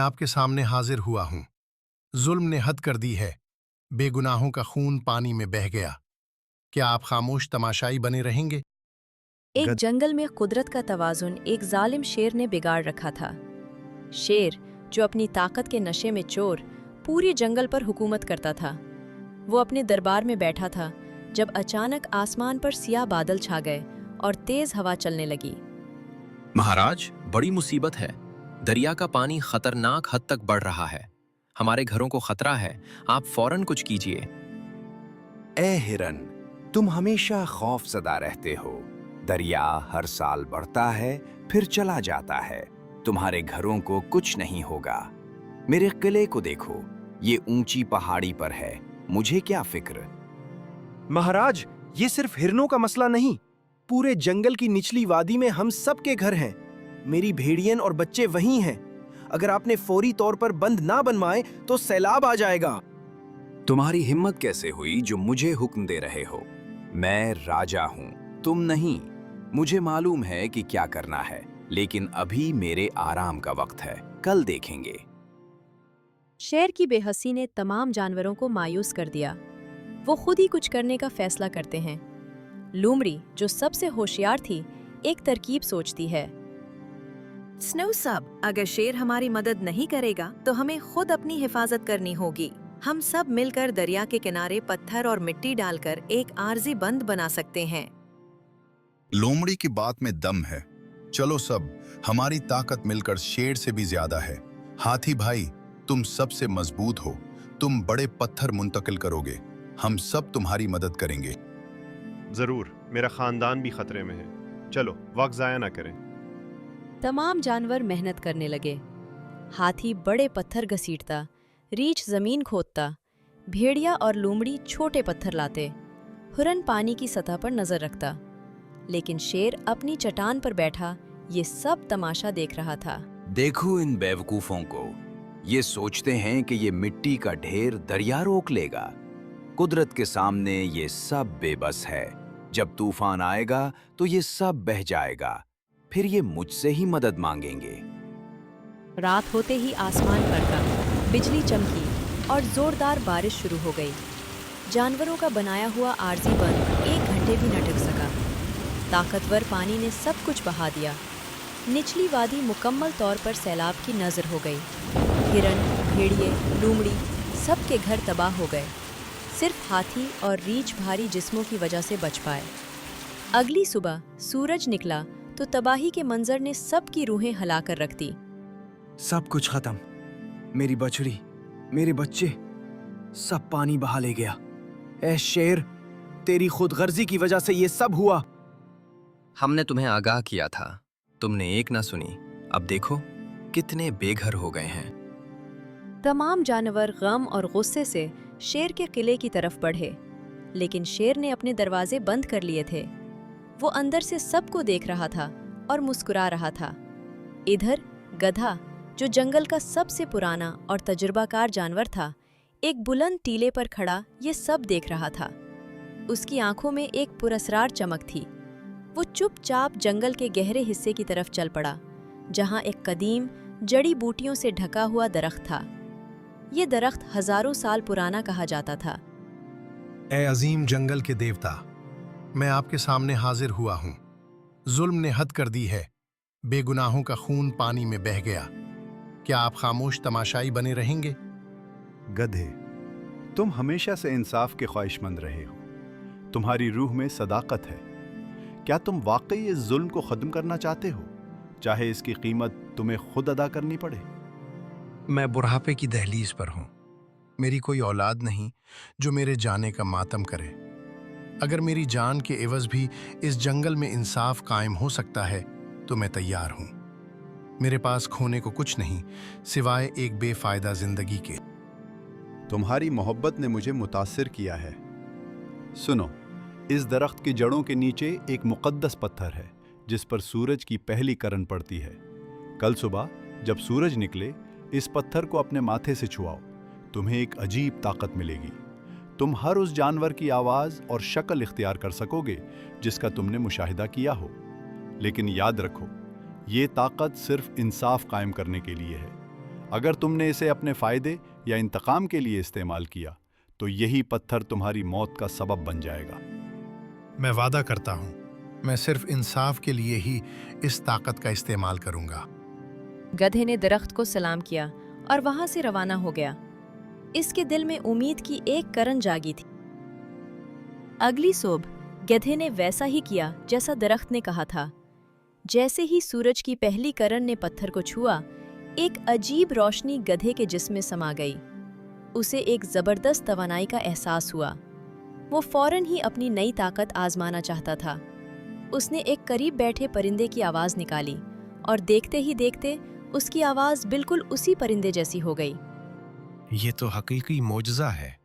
आपके सामने हाजिर हुआ हूँ। जुल्म ने हद कर दी है, बेगुनाहों का खून पानी में बह गया। क्या आप खामोश तमाशाई बने रहेंगे? एक गद जंगल में कुदरत का तवाज़ुन एक जालिम शेर ने बिगाड़ रखा था। शेर, जो अपनी ताकत के नशे में चोर, पूरे जंगल पर हुकूमत करता था। वो अपने दरबार में बैठा था जब अचानक आसमान पर सियाह बादल छा गए और तेज हवा चलने लगी। महाराज, बड़ी मुसीबत है। दरिया का पानी खतरनाक हद तक बढ़ रहा है। हमारे घरों को खतरा है। आप फौरन कुछ कीजिए। ए हिरन, तुम हमेशा खौफजदा रहते हो। दरिया हर साल बढ़ता है, फिर चला जाता है। तुम्हारे घरों को कुछ नहीं होगा। मेरे किले को देखो, ये ऊंची पहाड़ी पर है। मुझे क्या फिक्र। महाराज, ये सिर्फ हिरनों का मसला नहीं, पूरे जंगल की निचली वादी में हम सब के घर हैं। मेरी भेड़ियन और बच्चे वहीं हैं। अगर आपने फौरी तौर पर बंद ना बनवाए तो सैलाब आ जाएगा। तुम्हारी हिम्मत कैसे हुई जो मुझे हुक्म दे रहे हो? मैं राजा हूं, तुम नहीं। मुझे मालूम है कि क्या करना है, लेकिन अभी मेरे आराम का वक्त है। कल देखेंगे। शेर की बेहसी ने तमाम जानवरों को मायूस कर दिया। वो खुद ही कुछ करने का फैसला करते हैं। लोमड़ी, जो सबसे होशियार थी, एक तरकीब सोचती है। स्नो सब, अगर शेर हमारी मदद नहीं करेगा तो हमें खुद अपनी हिफाजत करनी होगी। हम सब मिलकर दरिया के किनारे पत्थर और मिट्टी डालकर एक आरजी बंद बना सकते हैं। लोमड़ी की बात में दम है। चलो सब, हमारी ताकत मिलकर शेर से भी ज्यादा है। हाथी भाई, तुम सबसे मजबूत हो। तुम बड़े पत्थर मुंतकिल करोगे। हम सब तुम्हारी मदद करेंगे। जरूर, मेरा खानदान भी खतरे में है। चलो, वक्त जाया ना करें। तमाम जानवर मेहनत करने लगे। हाथी बड़े पत्थर घसीटता, रीछ जमीन खोदता, भेड़िया और लोमड़ी छोटे पत्थर लाते, हिरन पानी की सतह पर नजर रखता। लेकिन शेर अपनी चट्टान पर बैठा ये सब तमाशा देख रहा था। देखो इन बेवकूफों को, ये सोचते हैं कि ये मिट्टी का ढेर दरिया रोक लेगा। कुदरत के सामने ये सब बेबस है। जब तूफान आएगा तो ये सब बह जाएगा। फिर ये मुझसे ही मदद मांगेंगे। रात होते ही आसमान फड़का, बिजली चमकी और जोरदार बारिश शुरू हो गई। जानवरों का बनाया हुआ आरजी बंद 1 घंटे भी न टिक सका। ताकतवर पानी ने सब कुछ बहा दिया। निचली वादी मुकम्मल तौर पर सैलाब की नज़र हो गई। हिरन, भेड़िए, लोमड़ी, सबके घर तबाह हो गए। सिर्फ हाथी और रीछ भारी जिस्मों की वजह से बच पाए। अगली सुबह सूरज निकला तो तबाही के मंजर ने सबकी रूहें हिलाकर रख दी। सब कुछ खत्म। मेरी बछड़ी, मेरे बच्चे, सब पानी बहा ले गया। ए शेर, तेरी खुदगर्जी की वजह से ये सब हुआ। हमने तुम्हें आगाह किया था, तुमने एक ना सुनी। अब देखो कितने बेघर हो गए हैं। तमाम जानवर गम और गुस्से से शेर के किले की तरफ बढ़े, लेकिन शेर ने अपने दरवाजे बंद कर लिए थे। वो अंदर से सबको देख रहा था और मुस्कुरा रहा था। इधर गधा, जो जंगल का सबसे पुराना और तजुर्बाकार जानवर था, एक बुलंद टीले पर खड़ा ये सब देख रहा था। उसकी आंखों में एक पुरस्रार चमक थी। वो चुपचाप जंगल के गहरे हिस्से की तरफ चल पड़ा, जहां एक कदीम जड़ी बूटियों से ढका हुआ दरख्त था। ये दरख्त हजारों साल पुराना कहा जाता था। ए अजीम जंगल के देवता, मैं आपके सामने हाजिर हुआ हूँ। जुल्म ने हद कर दी है, बेगुनाहों का खून पानी में बह गया। क्या आप खामोश तमाशाई बने रहेंगे? गधे, तुम हमेशा से इंसाफ के ख्वाहिशमंद रहे हो। तुम्हारी रूह में सदाकत है। क्या तुम वाकई इस जुल्म को खत्म करना चाहते हो, चाहे इसकी कीमत तुम्हें खुद अदा करनी पड़े? मैं बुढ़ापे की दहलीज पर हूँ। मेरी कोई औलाद नहीं जो मेरे जाने का मातम करे। अगर मेरी जान के एवज भी इस जंगल में इंसाफ कायम हो सकता है तो मैं तैयार हूँ। मेरे पास खोने को कुछ नहीं सिवाय एक बेफायदा जिंदगी के। तुम्हारी मोहब्बत ने मुझे मुतासिर किया है। सुनो, इस दरख्त की जड़ों के नीचे एक मुकद्दस पत्थर है जिस पर सूरज की पहली किरण पड़ती है। कल सुबह जब सूरज निकले, इस पत्थर को अपने माथे से छुआओ। तुम्हें एक अजीब ताकत मिलेगी। तुम हर उस जानवर की आवाज़ और शक्ल इख्तियार कर सकोगे जिसका तुमने मुशाहिदा किया हो। लेकिन याद रखो, ये ताकत सिर्फ इंसाफ कायम करने के लिए है। अगर तुमने इसे अपने फायदे या इंतकाम के लिए इस्तेमाल किया तो यही पत्थर तुम्हारी मौत का सबब बन जाएगा। मैं वादा करता हूँ, मैं सिर्फ इंसाफ के लिए ही इस ताकत का इस्तेमाल करूंगा। गधे ने दरख्त को सलाम किया और वहां से रवाना हो गया। इसके दिल में उम्मीद की एक करन जागी थी। अगली सुबह गधे ने वैसा ही किया जैसा दरख्त ने कहा था। जैसे ही सूरज की पहली करन ने पत्थर को छुआ, एक अजीब रोशनी गधे के जिस्म में समा गई। उसे एक जबरदस्त तवानाई का एहसास हुआ। वो फौरन ही अपनी नई ताकत आजमाना चाहता था। उसने एक करीब बैठे परिंदे की आवाज निकाली और देखते ही देखते उसकी आवाज बिल्कुल उसी परिंदे जैसी हो गई। ये तो हकीकी मोजज़ा है।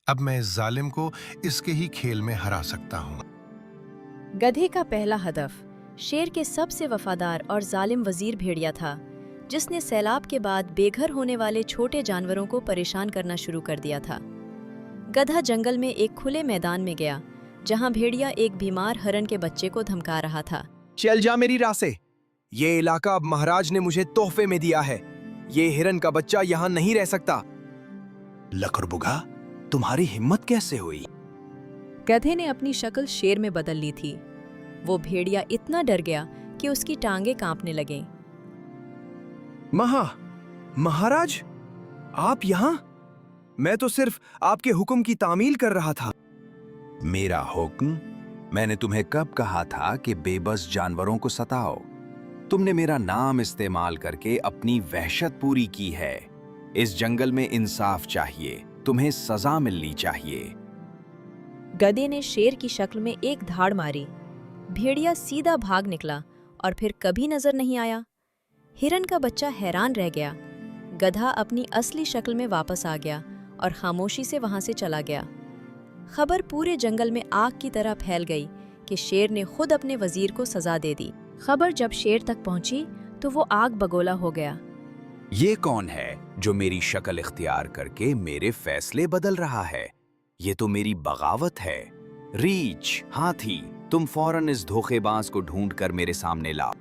अब मैं इस जालिम को इसके ही खेल में हरा सकता हूँ। गधे का पहला हदफ शेर के सबसे वफादार और जालिम वजीर भेड़िया था, जिसने सैलाब के बाद बेघर होने वाले छोटे जानवरों को परेशान करना शुरू कर दिया था। गधा जंगल में एक खुले मैदान में गया, जहां भेड़िया एक बीमार हरन के बच्चे को धमका रहा था। चल जा मेरी राह से। ये इलाका अब महाराज ने मुझे तोहफे में दिया है। ये हिरन का बच्चा यहाँ नहीं रह सकता। लकड़बुगा, तुम्हारी हिम्मत कैसे हुई? गधे ने अपनी शक्ल शेर में बदल ली थी। वो भेड़िया इतना डर गया कि उसकी टांगें कांपने लगीं। महाराज, आप यहाँ? मैं तो सिर्फ आपके हुक्म की तामील कर रहा था। मेरा हुक्म? मैंने तुम्हें कब कहा था कि बेबस जानवरों को सताओ? तुमने मेरा नाम इस्तेमाल करके अपनी वहशत पूरी की है। इस जंगल में इंसाफ चाहिए, तुम्हें सजा मिलनी चाहिए। गधे ने शेर की शक्ल में एक धाड़ मारी। भेड़िया सीधा भाग निकला और फिर कभी नजर नहीं आया। हिरन का बच्चा हैरान रह गया। गधा अपनी असली शक्ल में वापस आ गया और खामोशी से वहां से चला गया। खबर पूरे जंगल में आग की तरह फैल गई कि शेर ने खुद अपने वजीर को सजा दे दी। खबर जब शेर तक पहुंची तो वो आग बगोला हो गया। ये कौन है जो मेरी शक्ल इख्तियार करके मेरे फैसले बदल रहा है? ये तो मेरी बगावत है। रीछ, हाथी, तुम फौरन इस धोखेबाज को ढूंढकर मेरे सामने लाओ।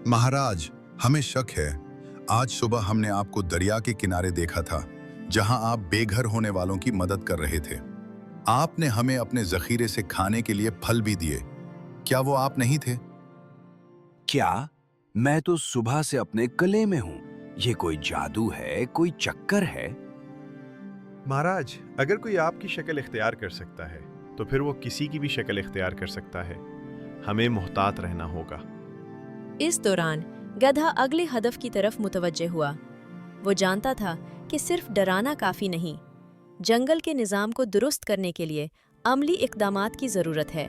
महाराज, हमें शक है। आज सुबह हमने आपको दरिया के किनारे देखा था, जहां आप बेघर होने वालों की मदद कर रहे थे। आपने हमें अपने जखीरे से खाने के लिए फल भी दिए। क्या वो आप नहीं थे? क्या? मैं तो सुबह से अपने गले में हूं। ये कोई जादू है, कोई चक्कर है? महाराज, अगर कोई आपकी शक्ल इख्तियार कर सकता है तो फिर वो किसी की भी शक्ल इख्तियार कर सकता है। हमें मुहतात रहना होगा। इस दौरान गधा अगले हदफ की तरफ मुतवज्जे हुआ। वो जानता था कि सिर्फ डराना काफी नहीं, जंगल के निज़ाम को दुरुस्त करने के लिए अमली इक़दामात की ज़रूरत है।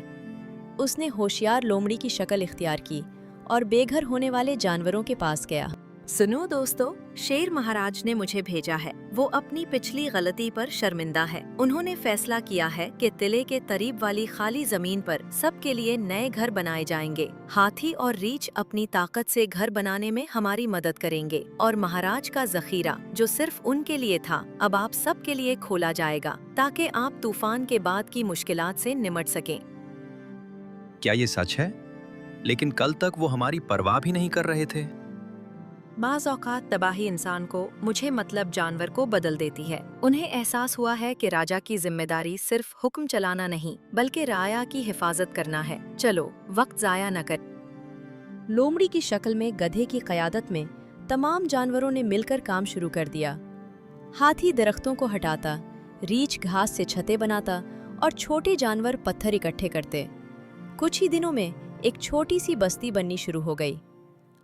उसने होशियार लोमड़ी की शक्ल इख्तियार की और बेघर होने वाले जानवरों के पास गया। सुनो दोस्तों, शेर महाराज ने मुझे भेजा है। वो अपनी पिछली गलती पर शर्मिंदा है। उन्होंने फैसला किया है कि तिले के करीब वाली खाली जमीन पर सबके लिए नए घर बनाए जाएंगे। हाथी और रीछ अपनी ताकत से घर बनाने में हमारी मदद करेंगे और महाराज का जखीरा, जो सिर्फ उनके लिए था, अब आप सबके लिए खोला जाएगा ताकि आप तूफान के बाद की मुश्किलात से निमट सकें। क्या ये सच है? लेकिन कल तक वो हमारी परवाह भी नहीं कर रहे थे। बाज़ औक़ात तबाही इंसान को, मुझे मतलब जानवर को, बदल देती है। उन्हें एहसास हुआ है कि राजा की जिम्मेदारी सिर्फ हुक्म चलाना नहीं बल्कि राया की हिफाजत करना है। चलो वक्त ज़ाया न कर। लोमड़ी की शक्ल में गधे की क़यादत में तमाम जानवरों ने मिलकर काम शुरू कर दिया। हाथी दरख्तों को हटाता, रीछ घास से छतें बनाता और छोटे जानवर पत्थर इकट्ठे करते। कुछ ही दिनों में एक छोटी सी बस्ती बननी शुरू हो गई।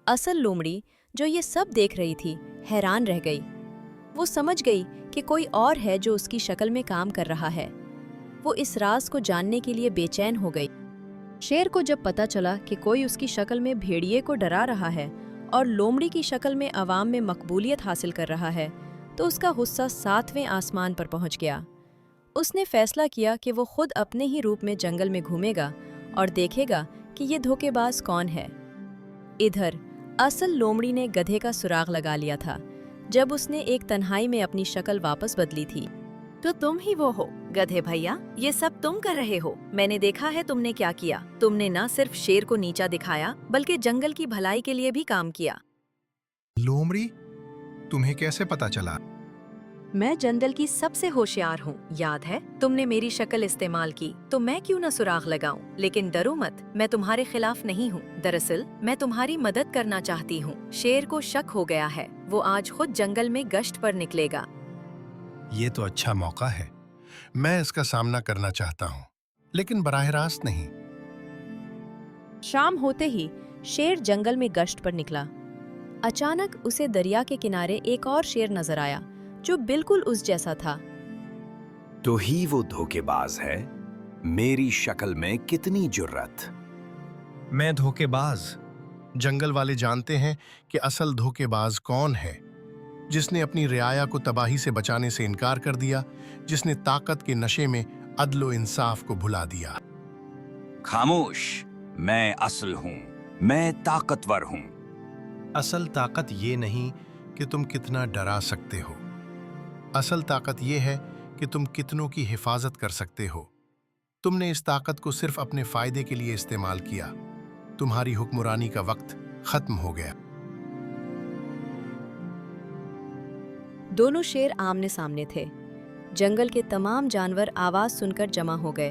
असल लोमड़ी, जो ये सब देख रही थी, हैरान रह गई। वो समझ गई कि कोई और है जो उसकी शक्ल में काम कर रहा है। वो इस राज को जानने के लिए बेचैन हो गई। शेर को जब पता चला कि कोई उसकी शक्ल में भेड़िए को डरा रहा है और लोमड़ी की शक्ल में अवाम में मकबूलियत हासिल कर रहा है, तो उसका गुस्सा 7वें आसमान पर पहुंच गया। उसने फैसला किया कि वो खुद अपने ही रूप में जंगल में घूमेगा और देखेगा कि ये धोखेबाज कौन है। इधर असल लोमड़ी ने गधे का सुराग लगा लिया था जब उसने एक तन्हाई में अपनी शक्ल वापस बदली थी। तो तुम ही वो हो गधे भैया, ये सब तुम कर रहे हो। मैंने देखा है तुमने क्या किया। तुमने न सिर्फ शेर को नीचा दिखाया बल्कि जंगल की भलाई के लिए भी काम किया। लोमड़ी, तुम्हें कैसे पता चला? मैं जंगल की सबसे होशियार हूँ, याद है? तुमने मेरी शक्ल इस्तेमाल की तो मैं क्यों न सुराग लगाऊं? लेकिन डरो मत, मैं तुम्हारे खिलाफ नहीं हूँ। दरअसल मैं तुम्हारी मदद करना चाहती हूँ। शेर को शक हो गया है, वो आज खुद जंगल में गश्त पर निकलेगा। ये तो अच्छा मौका है। मैं इसका सामना करना चाहता हूँ, लेकिन बराह रास्त नहीं। शाम होते ही शेर जंगल में गश्त पर निकला। अचानक उसे दरिया के किनारे एक और शेर नजर आया जो बिल्कुल उस जैसा था। तो ही वो धोखेबाज है। मेरी शक्ल में कितनी जुर्रत। मैं धोखेबाज? जंगल वाले जानते हैं कि असल धोखेबाज कौन है। जिसने अपनी रियाया को तबाही से बचाने से इनकार कर दिया, जिसने ताकत के नशे में अदलो इंसाफ को भुला दिया। खामोश, मैं असल हूं, मैं ताकतवर हूं। असल ताकत ये नहीं कि तुम कितना डरा सकते हो। असल ताकत ये है कि तुम कितनों की हिफाजत कर सकते हो। तुमने इस ताकत को सिर्फ अपने फायदे के लिए इस्तेमाल किया। तुम्हारी हुक्मरानी का वक्त खत्म हो गया। दोनों शेर आमने सामने थे। जंगल के तमाम जानवर आवाज सुनकर जमा हो गए।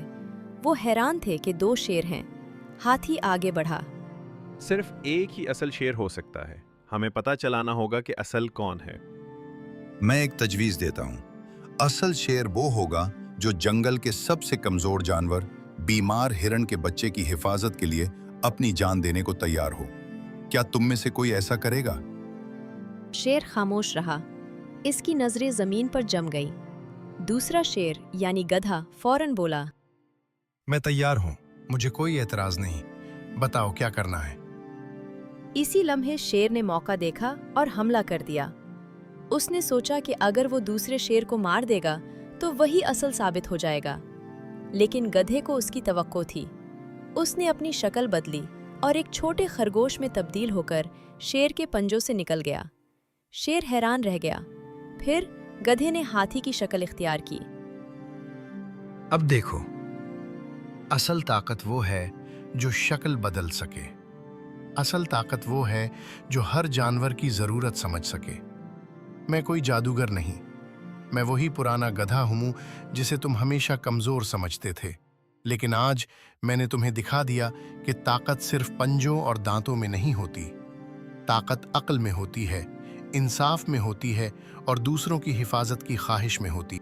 वो हैरान थे कि दो शेर हैं। हाथी आगे बढ़ा। सिर्फ एक ही असल शेर हो सकता है। हमें पता चलाना होगा कि असल कौन है। मैं एक तजवीज देता हूँ। असल शेर वो होगा जो जंगल के सबसे कमजोर जानवर, बीमार हिरण के बच्चे की हिफाजत के लिए अपनी जान देने को तैयार हो। क्या तुम में से कोई ऐसा करेगा? शेर खामोश रहा। इसकी नजरें जमीन पर जम गई। दूसरा शेर यानी गधा फौरन बोला, मैं तैयार हूँ, मुझे कोई एतराज नहीं। बताओ क्या करना है। इसी लम्हे शेर ने मौका देखा और हमला कर दिया। उसने सोचा कि अगर वो दूसरे शेर को मार देगा तो वही असल साबित हो जाएगा। लेकिन गधे को उसकी तवक्को थी। उसने अपनी शक्ल बदली और एक छोटे खरगोश में तब्दील होकर शेर के पंजों से निकल गया। शेर हैरान रह गया। फिर गधे ने हाथी की शक्ल इख्तियार की। अब देखो, असल ताकत वो है जो शक्ल बदल सके। असल ताकत वो है जो हर जानवर की जरूरत समझ सके। मैं कोई जादूगर नहीं। मैं वही पुराना गधा हूँ जिसे तुम हमेशा कमजोर समझते थे। लेकिन आज मैंने तुम्हें दिखा दिया कि ताकत सिर्फ पंजों और दांतों में नहीं होती। ताकत अक्ल में होती है, इंसाफ में होती है और दूसरों की हिफाजत की ख्वाहिश में होती।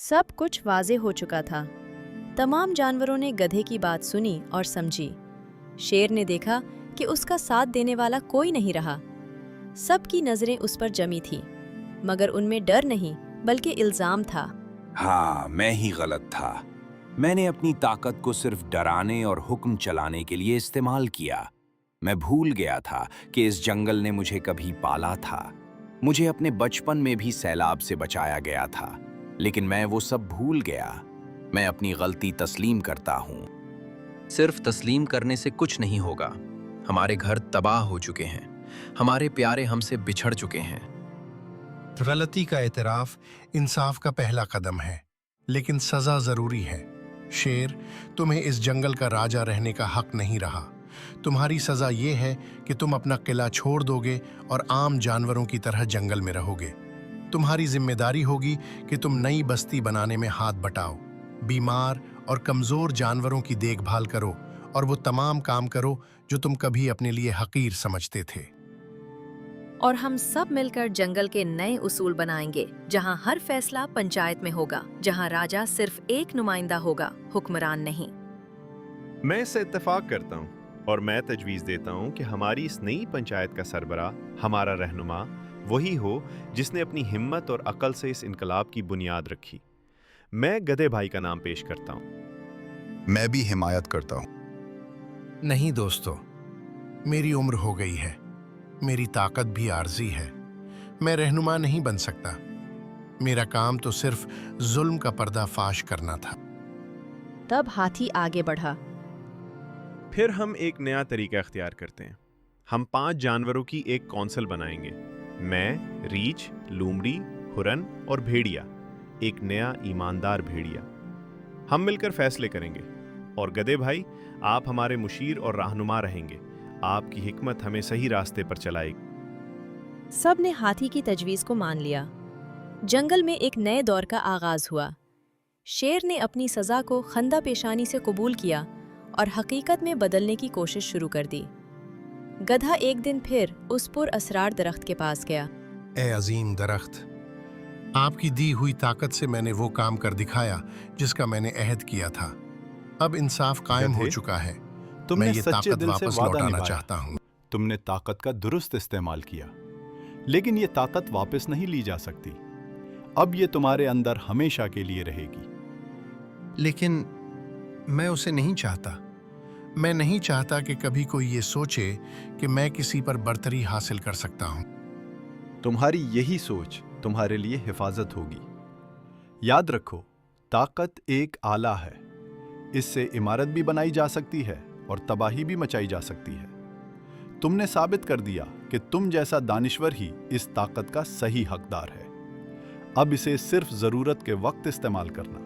सब कुछ वाज़ेह हो चुका था। तमाम जानवरों ने गधे की बात सुनी और समझी। शेर ने देखा कि उसका साथ देने वाला कोई नहीं रहा। सबकी नजरें उस पर जमी थीं, मगर उनमें डर नहीं बल्कि इल्जाम था। हाँ, मैं ही गलत था। मैंने अपनी ताकत को सिर्फ डराने और हुक्म चलाने के लिए इस्तेमाल किया। मैं भूल गया था कि इस जंगल ने मुझे कभी पाला था। मुझे अपने बचपन में भी सैलाब से बचाया गया था, लेकिन मैं वो सब भूल गया। मैं अपनी गलती तस्लीम करता हूँ। सिर्फ तस्लीम करने से कुछ नहीं होगा। हमारे घर तबाह हो चुके हैं, हमारे प्यारे हमसे बिछड़ चुके हैं। गलती का एतराफ इंसाफ का पहला कदम है, लेकिन सजा जरूरी है। शेर, तुम्हें इस जंगल का राजा रहने का हक नहीं रहा। तुम्हारी सजा ये है कि तुम अपना किला छोड़ दोगे और आम जानवरों की तरह जंगल में रहोगे। तुम्हारी जिम्मेदारी होगी कि तुम नई बस्ती बनाने में हाथ बटाओ, बीमार और कमजोर जानवरों की देखभाल करो और वो तमाम काम करो जो तुम कभी अपने लिए हकीर समझते थे। और हम सब मिलकर जंगल के नए उसूल बनाएंगे, जहां हर फैसला पंचायत में होगा, जहां राजा सिर्फ एक नुमाइंदा होगा, हुक्मरान नहीं। मैं इससे इत्तेफाक करता हूँ और मैं तजवीज़ देता हूँ कि हमारी इस नई पंचायत का सरबराह, हमारा रहनुमा वही हो जिसने अपनी हिम्मत और अकल से इस इनकलाब की बुनियाद रखी। मैं गधे भाई का नाम पेश करता हूँ। मैं भी हिमायत करता हूँ। नहीं दोस्तों, मेरी उम्र हो गई है, मेरी ताकत भी आर्जी है। मैं रहनुमा नहीं बन सकता। मेरा काम तो सिर्फ जुल्म का पर्दाफाश करना था। तब हाथी आगे बढ़ा। फिर हम एक नया तरीका इख्तियार करते हैं। हम 5 जानवरों की एक कौंसिल बनाएंगे। मैं, रीछ, लूमड़ी, हुरन और भेड़िया, एक नया ईमानदार भेड़िया। हम मिलकर फैसले करेंगे और गधे भाई, आप हमारे मुशीर और रहनुमा रहेंगे। आपकी हिकमत हमें सही रास्ते पर चलाएगी। سب نے ہاتھی کی تجویز کو مان لیا۔ جنگل میں ایک نئے دور کا آغاز ہوا۔ شیر نے اپنی سزا کو خندہ پیشانی سے قبول کیا اور حقیقت میں بدلنے کی کوشش شروع کر دی۔ گدھا ایک دن پھر اس پر اسرار درخت کے پاس گیا۔ اے عظیم درخت، آپ کی دی ہوئی طاقت سے میں نے وہ کام کر دکھایا جس کا میں نے عہد کیا تھا۔ اب انصاف قائم ہو گدھے، چکا ہے، تم میں نے یہ سچے طاقت دل سے واپس وعدہ لوٹانا نبھایا۔ چاہتا ہوں۔ تم نے طاقت کا درست استعمال کیا، لیکن یہ طاقت واپس نہیں لی جا سکتی۔ اب یہ تمہارے اندر ہمیشہ کے لیے رہے گی۔ لیکن میں اسے نہیں چاہتا۔ میں نہیں چاہتا کہ کبھی کوئی یہ سوچے کہ میں کسی پر برتری حاصل کر سکتا ہوں۔ تمہاری یہی سوچ تمہارے لیے حفاظت ہوگی۔ یاد رکھو، طاقت ایک آلہ ہے۔ اس سے عمارت بھی بنائی جا سکتی ہے اور تباہی بھی مچائی جا سکتی ہے۔ تم نے ثابت کر دیا کہ تم جیسا دانشور ہی اس طاقت کا صحیح حقدار ہے۔ اب اسے صرف ضرورت کے وقت استعمال کرنا،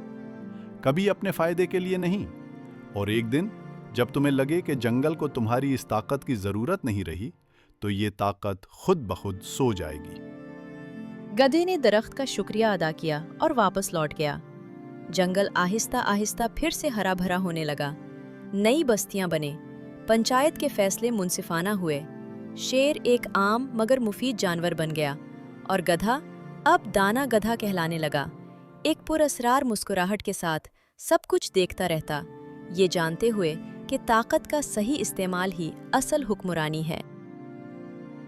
کبھی اپنے فائدے کے لیے نہیں۔ اور ایک دن جب تمہیں لگے کہ جنگل کو تمہاری اس طاقت کی ضرورت نہیں رہی، تو یہ طاقت خود بخود سو جائے گی۔ گدھے نے درخت کا شکریہ ادا کیا اور واپس لوٹ گیا۔ جنگل آہستہ آہستہ پھر سے ہرا بھرا ہونے لگا۔ نئی بستیاں بنے، پنچایت کے فیصلے منصفانہ ہوئے۔ شیر ایک عام مگر مفید جانور بن گیا اور گدھا اب دانا گدھا کہلانے لگا، ایک پراسرار مسکراہٹ کے ساتھ سب کچھ دیکھتا رہتا، یہ جانتے ہوئے کہ طاقت کا صحیح استعمال ہی اصل حکمرانی ہے۔